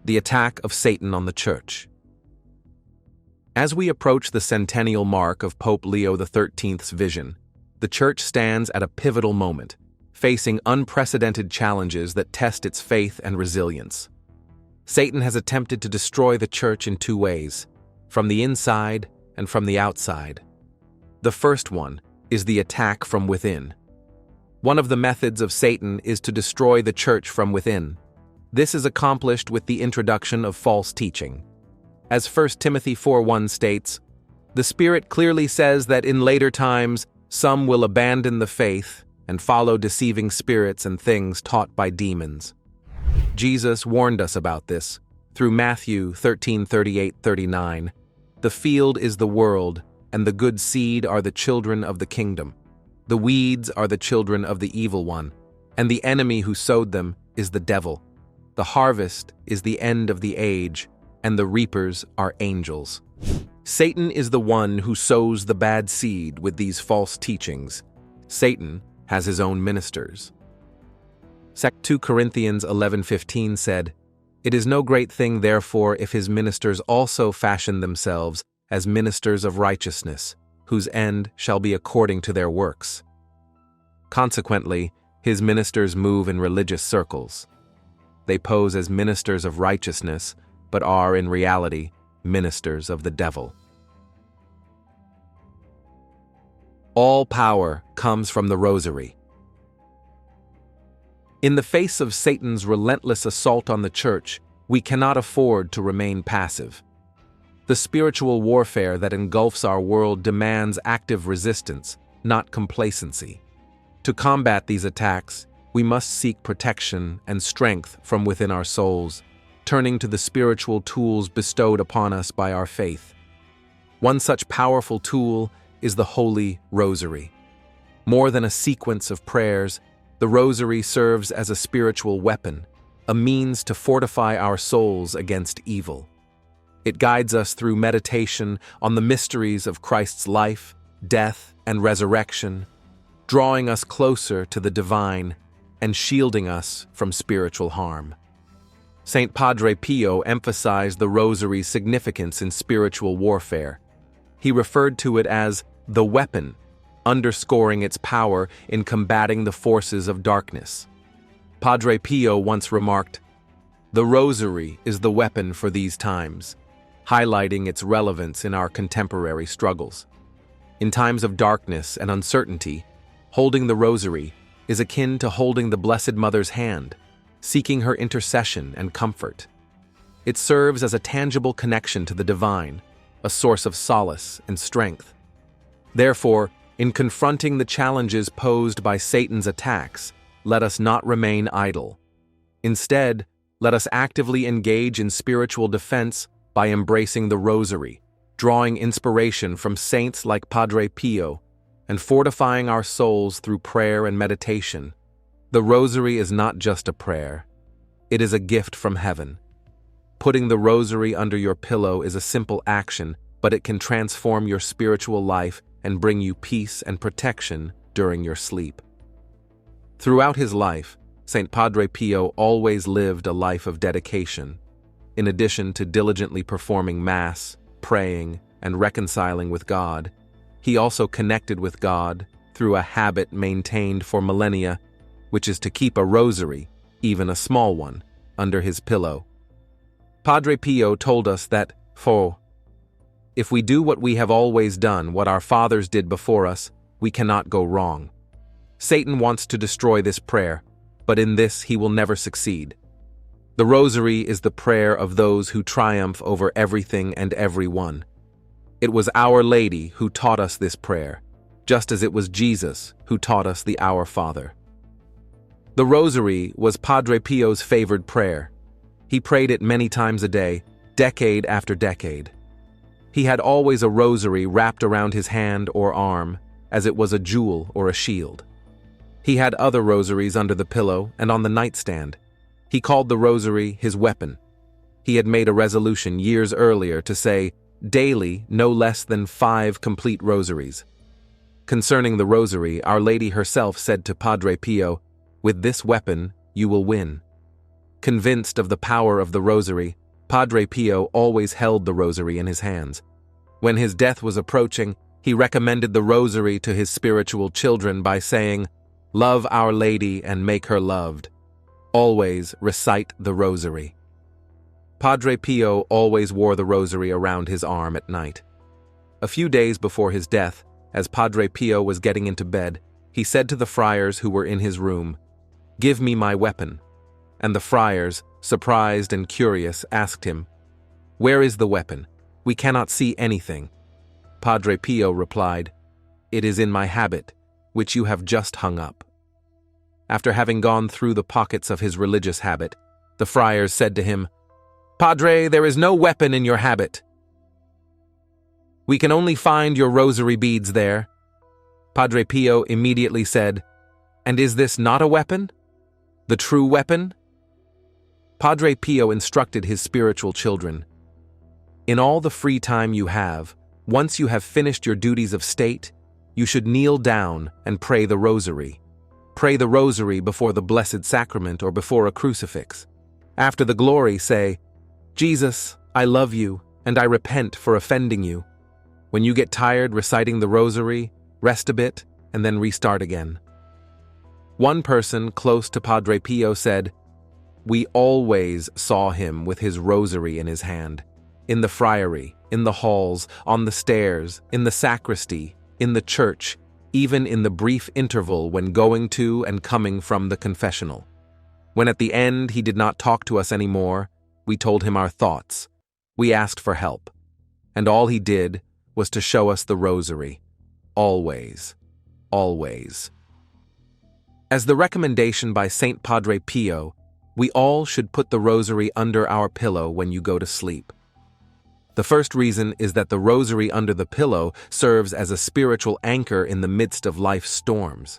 The attack of Satan on the Church. As we approach the centennial mark of Pope Leo XIII's vision, the Church stands at a pivotal moment, facing unprecedented challenges that test its faith and resilience. Satan has attempted to destroy the church in two ways, from the inside and from the outside. The first one is the attack from within. One of the methods of Satan is to destroy the church from within. This is accomplished with the introduction of false teaching. As 1 Timothy 4:1 states, "The Spirit clearly says that in later times some will abandon the faith and follow deceiving spirits and things taught by demons." Jesus warned us about this through Matthew 13:38-39. "The field is the world, and the good seed are the children of the kingdom. The weeds are the children of the evil one, and the enemy who sowed them is the devil. The harvest is the end of the age, and the reapers are angels." Satan is the one who sows the bad seed with these false teachings. Satan has his own ministers. 2 Corinthians 11:15 said, "It is no great thing, therefore, if his ministers also fashion themselves as ministers of righteousness, whose end shall be according to their works." Consequently, his ministers move in religious circles. They pose as ministers of righteousness, but are in reality ministers of the devil. All power comes from the rosary. In the face of Satan's relentless assault on the church, we cannot afford to remain passive. The spiritual warfare that engulfs our world demands active resistance, not complacency. To combat these attacks, we must seek protection and strength from within our souls, turning to the spiritual tools bestowed upon us by our faith. One such powerful tool is the Holy Rosary. More than a sequence of prayers, the Rosary serves as a spiritual weapon, a means to fortify our souls against evil. It guides us through meditation on the mysteries of Christ's life, death, and resurrection, drawing us closer to the divine and shielding us from spiritual harm. Saint Padre Pio emphasized the Rosary's significance in spiritual warfare. He referred to it as the weapon, underscoring its power in combating the forces of darkness. Padre Pio once remarked, "The Rosary is the weapon for these times," highlighting its relevance in our contemporary struggles. In times of darkness and uncertainty, holding the Rosary is akin to holding the Blessed Mother's hand, seeking her intercession and comfort. It serves as a tangible connection to the divine, a source of solace and strength. Therefore, in confronting the challenges posed by Satan's attacks, let us not remain idle. Instead, let us actively engage in spiritual defense by embracing the Rosary, drawing inspiration from saints like Padre Pio, and fortifying our souls through prayer and meditation. The Rosary is not just a prayer. It is a gift from heaven. Putting the Rosary under your pillow is a simple action, but it can transform your spiritual life and bring you peace and protection during your sleep. Throughout his life, St. Padre Pio always lived a life of dedication. In addition to diligently performing Mass, praying, and reconciling with God, he also connected with God through a habit maintained for millennia, which is to keep a rosary, even a small one, under his pillow. Padre Pio told us that, if we do what we have always done, what our fathers did before us, we cannot go wrong. Satan wants to destroy this prayer, but in this he will never succeed. The Rosary is the prayer of those who triumph over everything and everyone. It was Our Lady who taught us this prayer, just as it was Jesus who taught us the Our Father. The Rosary was Padre Pio's favored prayer. He prayed it many times a day, decade after decade. He had always a rosary wrapped around his hand or arm, as it was a jewel or a shield. He had other rosaries under the pillow and on the nightstand. He called the rosary his weapon. He had made a resolution years earlier to say daily no less than 5 complete rosaries. Concerning the rosary, Our Lady herself said to Padre Pio, "With this weapon, you will win." Convinced of the power of the rosary, Padre Pio always held the rosary in his hands. When his death was approaching, he recommended the rosary to his spiritual children by saying, Love Our Lady and make her loved. Always recite the rosary. Padre Pio always wore the rosary around his arm at night. A few days before his death, as Padre Pio was getting into bed, he said to the friars who were in his room, "Give me my weapon." And the friars, surprised and curious, asked him, "Where is the weapon? We cannot see anything." Padre Pio replied, "It is in my habit, which you have just hung up." After having gone through the pockets of his religious habit, the friars said to him, "Padre, there is no weapon in your habit. We can only find your rosary beads there." Padre Pio immediately said, "And is this not a weapon? The true weapon?" Padre Pio instructed his spiritual children, "In all the free time you have, once you have finished your duties of state, you should kneel down and pray the rosary. Pray the rosary before the Blessed Sacrament or before a crucifix. After the glory, say, 'Jesus, I love you, and I repent for offending you.' When you get tired reciting the rosary, rest a bit, and then restart again." One person close to Padre Pio said, "We always saw him with his rosary in his hand, in the friary, in the halls, on the stairs, in the sacristy, in the church, even in the brief interval when going to and coming from the confessional. When at the end he did not talk to us anymore, we told him our thoughts. We asked for help. And all he did was to show us the rosary. Always, always." As the recommendation by Saint Padre Pio, we all should put the rosary under our pillow when you go to sleep. The first reason is that the rosary under the pillow serves as a spiritual anchor in the midst of life's storms.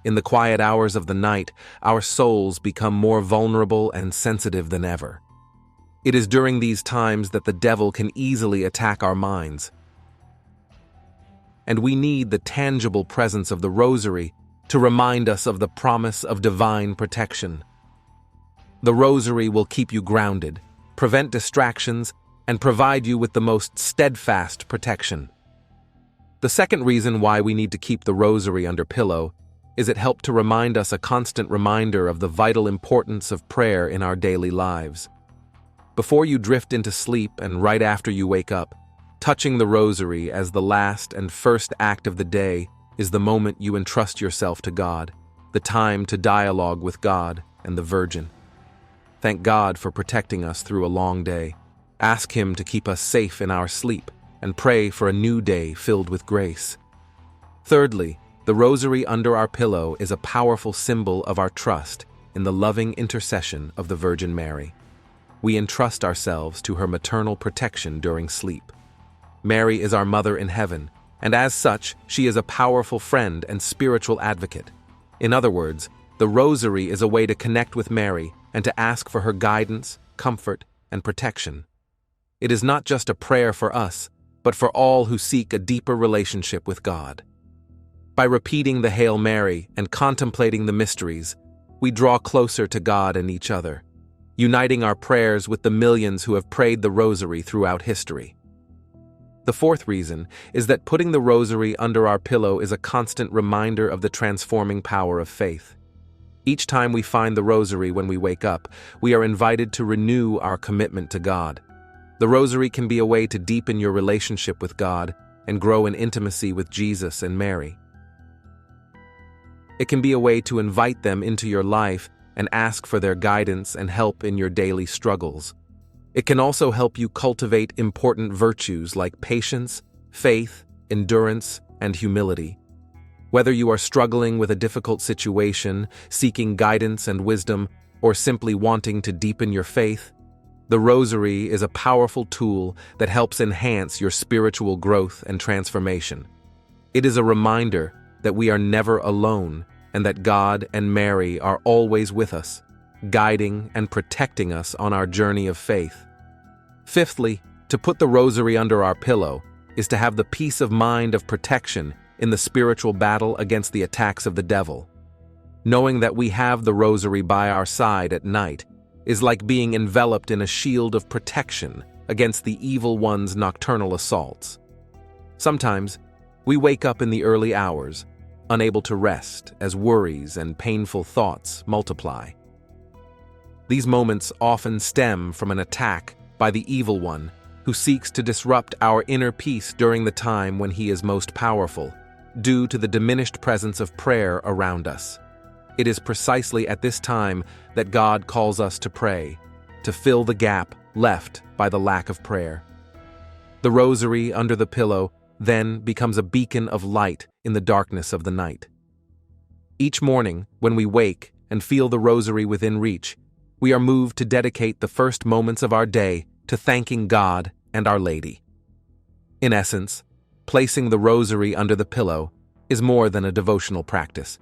In the quiet hours of the night, our souls become more vulnerable and sensitive than ever. It is during these times that the devil can easily attack our minds. And we need the tangible presence of the rosary to remind us of the promise of divine protection. The rosary will keep you grounded, prevent distractions, and provide you with the most steadfast protection. The second reason why we need to keep the rosary under pillow is it helps to remind us a constant reminder of the vital importance of prayer in our daily lives. Before you drift into sleep and right after you wake up, touching the rosary as the last and first act of the day is the moment you entrust yourself to God, the time to dialogue with God and the Virgin. Thank God for protecting us through a long day. Ask Him to keep us safe in our sleep and pray for a new day filled with grace. Thirdly, the rosary under our pillow is a powerful symbol of our trust in the loving intercession of the Virgin Mary. We entrust ourselves to her maternal protection during sleep. Mary is our mother in heaven, and as such, she is a powerful friend and spiritual advocate. In other words, the rosary is a way to connect with Mary and to ask for her guidance, comfort, and protection. It is not just a prayer for us, but for all who seek a deeper relationship with God. By repeating the Hail Mary and contemplating the mysteries, we draw closer to God and each other, uniting our prayers with the millions who have prayed the rosary throughout history. The fourth reason is that putting the rosary under our pillow is a constant reminder of the transforming power of faith. Each time we find the rosary when we wake up, we are invited to renew our commitment to God. The rosary can be a way to deepen your relationship with God and grow in intimacy with Jesus and Mary. It can be a way to invite them into your life and ask for their guidance and help in your daily struggles. It can also help you cultivate important virtues like patience, faith, endurance, and humility. Whether you are struggling with a difficult situation, seeking guidance and wisdom, or simply wanting to deepen your faith, the rosary is a powerful tool that helps enhance your spiritual growth and transformation. It is a reminder that we are never alone and that God and Mary are always with us, guiding and protecting us on our journey of faith. Fifthly, to put the rosary under our pillow is to have the peace of mind of protection in the spiritual battle against the attacks of the devil. Knowing that we have the rosary by our side at night is like being enveloped in a shield of protection against the evil one's nocturnal assaults. Sometimes, we wake up in the early hours, unable to rest as worries and painful thoughts multiply. These moments often stem from an attack by the evil one who seeks to disrupt our inner peace during the time when he is most powerful, due to the diminished presence of prayer around us. It is precisely at this time that God calls us to pray, to fill the gap left by the lack of prayer. The rosary under the pillow then becomes a beacon of light in the darkness of the night. Each morning, when we wake and feel the rosary within reach, we are moved to dedicate the first moments of our day to thanking God and Our Lady. In essence, placing the rosary under the pillow is more than a devotional practice.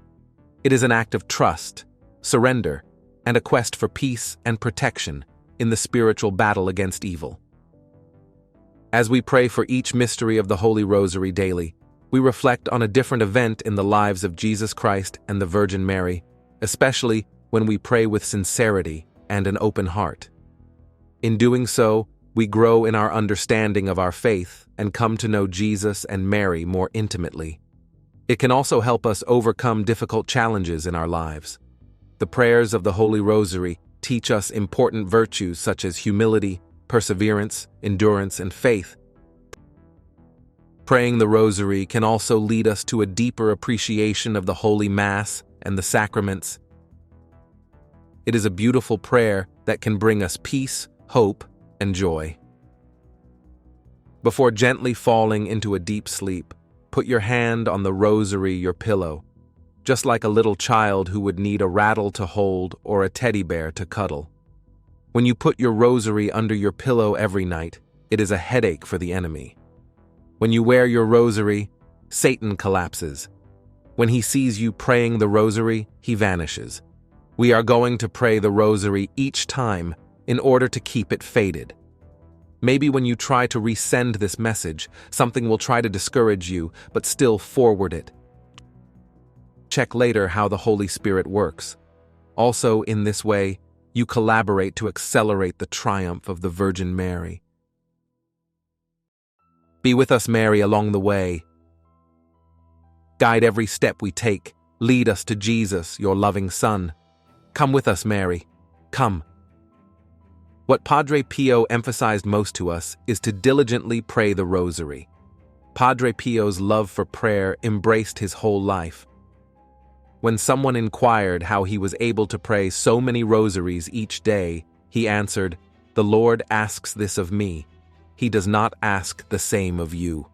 It is an act of trust, surrender, and a quest for peace and protection in the spiritual battle against evil. As we pray for each mystery of the Holy Rosary daily, we reflect on a different event in the lives of Jesus Christ and the Virgin Mary, especially when we pray with sincerity and an open heart. In doing so, we grow in our understanding of our faith and come to know Jesus and Mary more intimately. It can also help us overcome difficult challenges in our lives. The prayers of the Holy Rosary teach us important virtues such as humility, perseverance, endurance, and faith. Praying the Rosary can also lead us to a deeper appreciation of the Holy Mass and the sacraments. It is a beautiful prayer that can bring us peace, hope, and joy. Before gently falling into a deep sleep, put your hand on the rosary, your pillow, just like a little child who would need a rattle to hold or a teddy bear to cuddle. When you put your rosary under your pillow every night, it is a headache for the enemy. When you wear your rosary, Satan collapses. When he sees you praying the rosary, he vanishes. We are going to pray the rosary each time in order to keep it faded. Maybe when you try to resend this message, something will try to discourage you, but still forward it. Check later how the Holy Spirit works. Also, in this way, you collaborate to accelerate the triumph of the Virgin Mary. Be with us, Mary, along the way. Guide every step we take. Lead us to Jesus, your loving Son. Come with us, Mary. Come. What Padre Pio emphasized most to us is to diligently pray the rosary. Padre Pio's love for prayer embraced his whole life. When someone inquired how he was able to pray so many rosaries each day, he answered, "The Lord asks this of me. He does not ask the same of you."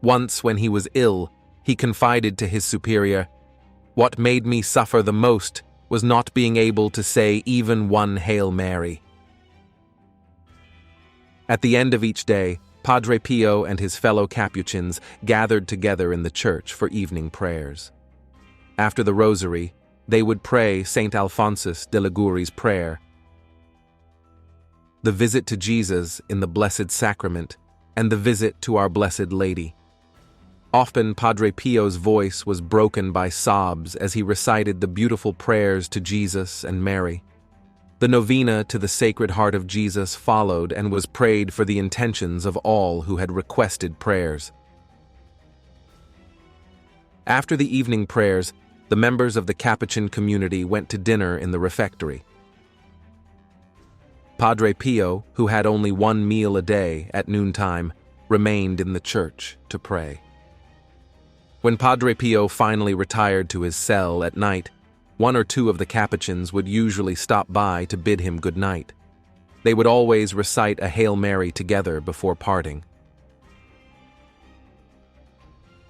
Once, when he was ill, he confided to his superior, "What made me suffer the most was not being able to say even one Hail Mary." At the end of each day, Padre Pio and his fellow Capuchins gathered together in the church for evening prayers. After the rosary, they would pray St. Alphonsus de Liguori's prayer, the visit to Jesus in the Blessed Sacrament, and the visit to Our Blessed Lady. Often Padre Pio's voice was broken by sobs as he recited the beautiful prayers to Jesus and Mary. The novena to the Sacred Heart of Jesus followed and was prayed for the intentions of all who had requested prayers. After the evening prayers, the members of the Capuchin community went to dinner in the refectory. Padre Pio, who had only one meal a day at noontime, remained in the church to pray. When Padre Pio finally retired to his cell at night, one or two of the Capuchins would usually stop by to bid him good night. They would always recite a Hail Mary together before parting.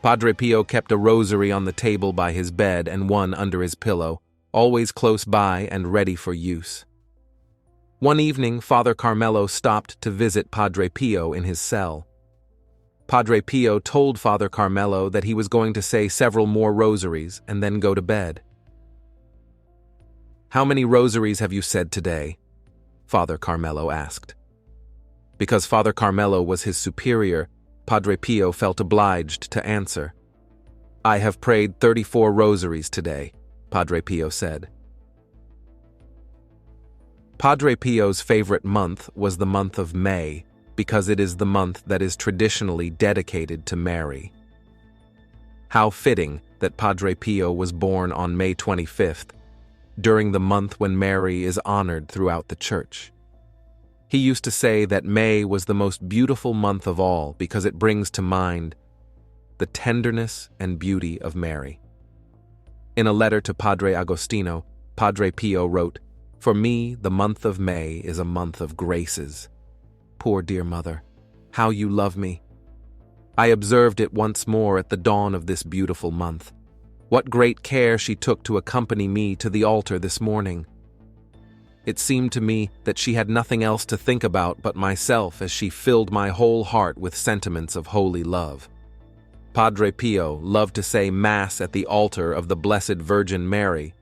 Padre Pio kept a rosary on the table by his bed and one under his pillow, always close by and ready for use. One evening, Father Carmelo stopped to visit Padre Pio in his cell. Padre Pio told Father Carmelo that he was going to say several more rosaries and then go to bed. "How many rosaries have you said today?" Father Carmelo asked. Because Father Carmelo was his superior, Padre Pio felt obliged to answer. "I have prayed 34 rosaries today," Padre Pio said. Padre Pio's favorite month was the month of May, because it is the month that is traditionally dedicated to Mary. How fitting that Padre Pio was born on May 25th, during the month when Mary is honored throughout the Church. He used to say that May was the most beautiful month of all because it brings to mind the tenderness and beauty of Mary. In a letter to Padre Agostino, Padre Pio wrote, "For me, the month of May is a month of graces. Poor dear mother, how you love me. I observed it once more at the dawn of this beautiful month. What great care she took to accompany me to the altar this morning. It seemed to me that she had nothing else to think about but myself as she filled my whole heart with sentiments of holy love." Padre Pio loved to say Mass at the altar of the Blessed Virgin Mary,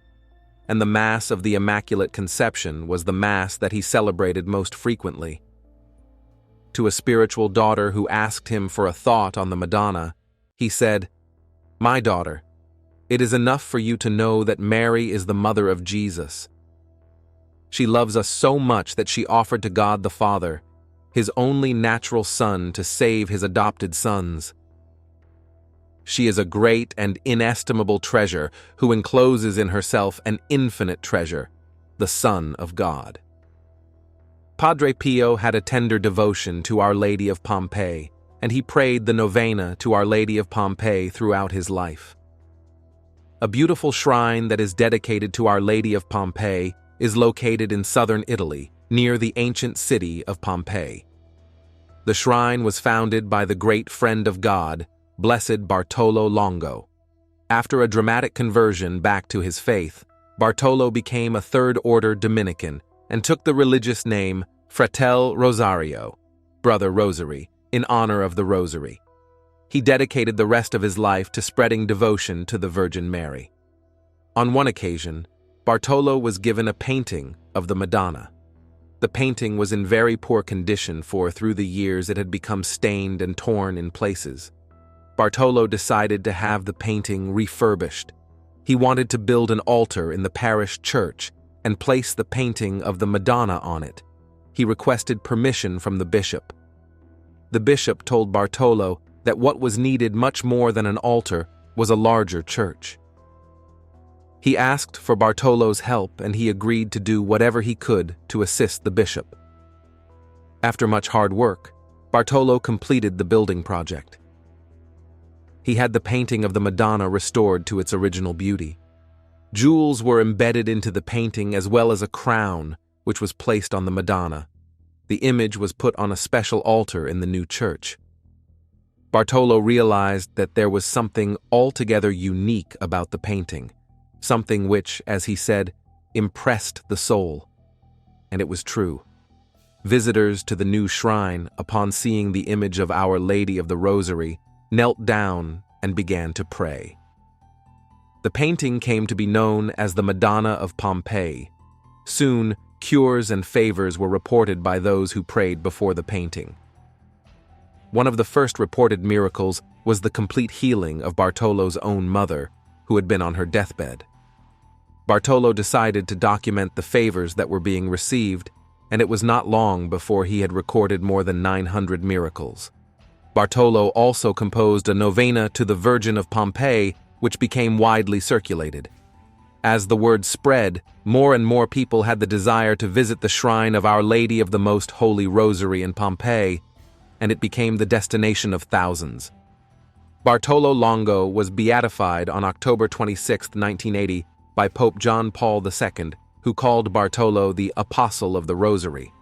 and the Mass of the Immaculate Conception was the Mass that he celebrated most frequently. To a spiritual daughter who asked him for a thought on the Madonna, he said, "My daughter, it is enough for you to know that Mary is the mother of Jesus. She loves us so much that she offered to God the Father, his only natural Son, to save his adopted sons. She is a great and inestimable treasure who encloses in herself an infinite treasure, the Son of God." Padre Pio had a tender devotion to Our Lady of Pompeii, and he prayed the novena to Our Lady of Pompeii throughout his life. A beautiful shrine that is dedicated to Our Lady of Pompeii is located in southern Italy, near the ancient city of Pompeii. The shrine was founded by the great friend of God, Blessed Bartolo Longo. After a dramatic conversion back to his faith, Bartolo became a third-order Dominican and took the religious name Fratel Rosario, Brother Rosary, in honor of the Rosary. He dedicated the rest of his life to spreading devotion to the Virgin Mary. On one occasion, Bartolo was given a painting of the Madonna. The painting was in very poor condition, for through the years it had become stained and torn in places. Bartolo decided to have the painting refurbished. He wanted to build an altar in the parish church and place the painting of the Madonna on it. He requested permission from the bishop. The bishop told Bartolo that what was needed much more than an altar was a larger church. He asked for Bartolo's help, and he agreed to do whatever he could to assist the bishop. After much hard work, Bartolo completed the building project. He had the painting of the Madonna restored to its original beauty. Jewels were embedded into the painting, as well as a crown, which was placed on the Madonna. The image was put on a special altar in the new church. Bartolo realized that there was something altogether unique about the painting, something which, as he said, impressed the soul. And it was true. Visitors to the new shrine, upon seeing the image of Our Lady of the Rosary, knelt down and began to pray. The painting came to be known as the Madonna of Pompeii. Soon, cures and favors were reported by those who prayed before the painting. One of the first reported miracles was the complete healing of Bartolo's own mother, who had been on her deathbed. Bartolo decided to document the favors that were being received, and it was not long before he had recorded more than 900 miracles. Bartolo also composed a novena to the Virgin of Pompeii, which became widely circulated. As the word spread, more and more people had the desire to visit the shrine of Our Lady of the Most Holy Rosary in Pompeii, and it became the destination of thousands. Bartolo Longo was beatified on October 26, 1980, by Pope John Paul II, who called Bartolo the Apostle of the Rosary.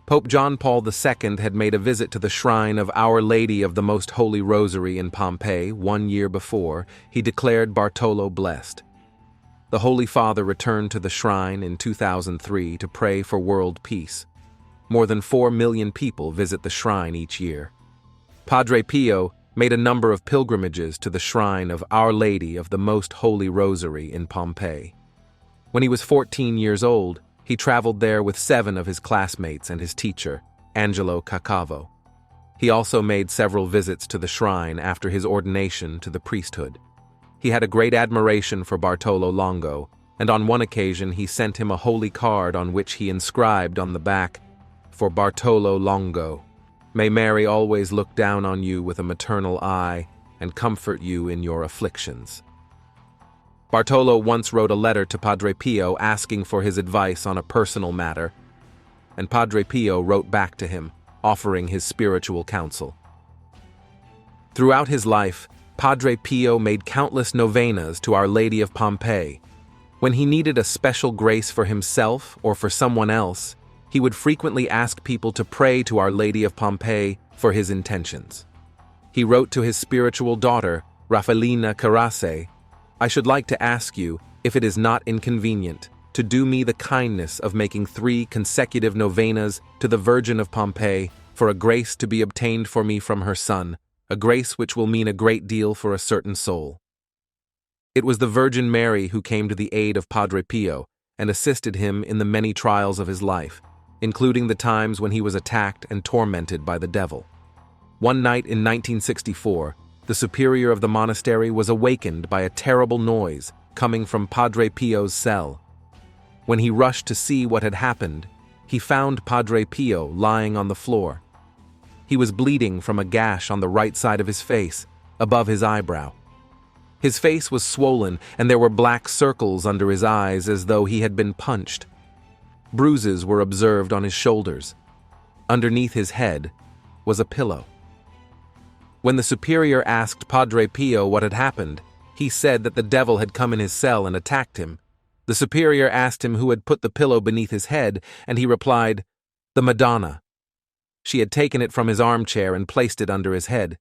Pope John Paul II had made a visit to the shrine of Our Lady of the Most Holy Rosary in Pompeii 1 year before. He declared Bartolo blessed. The Holy Father returned to the shrine in 2003 to pray for world peace. More than 4 million people visit the shrine each year. Padre Pio made a number of pilgrimages to the shrine of Our Lady of the Most Holy Rosary in Pompeii. When he was 14 years old, he traveled there with 7 of his classmates and his teacher, Angelo Caccavo. He also made several visits to the shrine after his ordination to the priesthood. He had a great admiration for Bartolo Longo, and on one occasion he sent him a holy card on which he inscribed on the back, "For Bartolo Longo. May Mary always look down on you with a maternal eye and comfort you in your afflictions." Bartolo once wrote a letter to Padre Pio asking for his advice on a personal matter, and Padre Pio wrote back to him, offering his spiritual counsel. Throughout his life, Padre Pio made countless novenas to Our Lady of Pompeii. When he needed a special grace for himself or for someone else, he would frequently ask people to pray to Our Lady of Pompeii for his intentions. He wrote to his spiritual daughter, Raffaellina Carrase, "I should like to ask you, if it is not inconvenient, to do me the kindness of making 3 consecutive novenas to the Virgin of Pompeii for a grace to be obtained for me from her Son, a grace which will mean a great deal for a certain soul." It was the Virgin Mary who came to the aid of Padre Pio and assisted him in the many trials of his life, including the times when he was attacked and tormented by the devil. One night in 1964, the superior of the monastery was awakened by a terrible noise coming from Padre Pio's cell. When he rushed to see what had happened, he found Padre Pio lying on the floor. He was bleeding from a gash on the right side of his face, above his eyebrow. His face was swollen, and there were black circles under his eyes as though he had been punched. Bruises were observed on his shoulders. Underneath his head was a pillow. When the superior asked Padre Pio what had happened, he said that the devil had come in his cell and attacked him. The superior asked him who had put the pillow beneath his head, and he replied, "The Madonna." She had taken it from his armchair and placed it under his head.